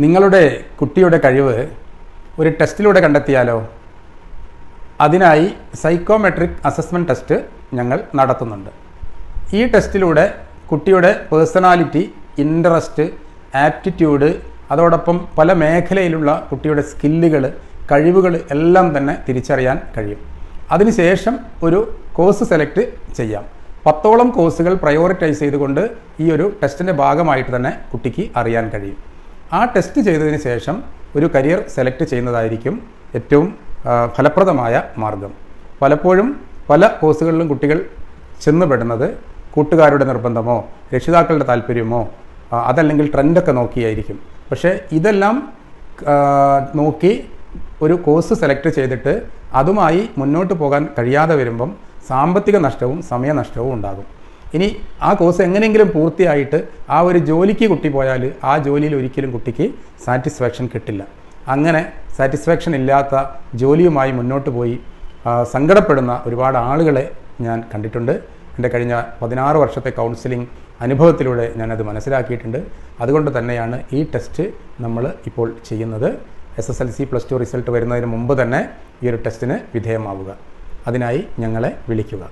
നിങ്ങളുടെ കുട്ടിയുടെ കഴിവ് ഒരു ടെസ്റ്റിലൂടെ കണ്ടെത്തിയാലോ? അതിനായി സൈക്കോമെട്രിക് അസസ്മെൻറ്റ് ടെസ്റ്റ് ഞങ്ങൾ നടത്തുന്നുണ്ട്. ഈ ടെസ്റ്റിലൂടെ കുട്ടിയുടെ പേഴ്സണാലിറ്റി, ഇൻട്രസ്റ്റ്, ആപ്റ്റിറ്റ്യൂഡ്, അതോടൊപ്പം പല മേഖലയിലുള്ള കുട്ടിയുടെ സ്കില്ലുകൾ, കഴിവുകൾ എല്ലാം തന്നെ തിരിച്ചറിയാൻ കഴിയും. അതിനുശേഷം ഒരു കോഴ്സ് സെലക്ട് ചെയ്യാം. 10ഓളം കോഴ്സുകൾ പ്രയോറിറ്റൈസ് ചെയ്തുകൊണ്ട് ഈ ഒരു ടെസ്റ്റിൻ്റെ ഭാഗമായിട്ട് തന്നെ കുട്ടിക്ക് അറിയാൻ കഴിയും. ആ ടെസ്റ്റ് ചെയ്തതിന് ശേഷം ഒരു കരിയർ സെലക്ട് ചെയ്യുന്നതായിരിക്കും ഏറ്റവും ഫലപ്രദമായ മാർഗം. പലപ്പോഴും പല കോഴ്സുകളിലും കുട്ടികൾ ചെന്നുപെടുന്നത് കൂട്ടുകാരുടെ നിർബന്ധമോ രക്ഷിതാക്കളുടെ താല്പര്യമോ അതല്ലെങ്കിൽ ട്രെൻഡൊക്കെ നോക്കിയായിരിക്കും. പക്ഷേ ഇതെല്ലാം നോക്കി ഒരു കോഴ്സ് സെലക്ട് ചെയ്തിട്ട് അതുമായി മുന്നോട്ട് പോകാൻ കഴിയാതെ വരുമ്പം സാമ്പത്തിക നഷ്ടവും സമയനഷ്ടവും ഉണ്ടാകും. ഇനി ആ കോഴ്സ് എങ്ങനെയെങ്കിലും പൂർത്തിയായിട്ട് ആ ഒരു ജോലിക്ക് കുട്ടി പോയാൽ ആ ജോലിയിൽ ഒരിക്കലും കുട്ടിക്ക് സാറ്റിസ്ഫാക്ഷൻ കിട്ടില്ല. അങ്ങനെ സാറ്റിസ്ഫാക്ഷൻ ഇല്ലാത്ത ജോലിയുമായി മുന്നോട്ട് പോയി സങ്കടപ്പെടുന്ന ഒരുപാട് ആളുകളെ ഞാൻ കണ്ടിട്ടുണ്ട്. എൻ്റെ കഴിഞ്ഞ 16 വർഷത്തെ കൗൺസിലിംഗ് അനുഭവത്തിലൂടെ ഞാനത് മനസ്സിലാക്കിയിട്ടുണ്ട്. അതുകൊണ്ട് തന്നെയാണ് ഈ ടെസ്റ്റ് നമ്മൾ ഇപ്പോൾ ചെയ്യുന്നത്. SSLC +2 റിസൾട്ട് വരുന്നതിന് മുമ്പ് തന്നെ ഈ ഒരു ടെസ്റ്റിന് വിധേയമാവുക. അതിനായി ഞങ്ങളെ വിളിക്കുക.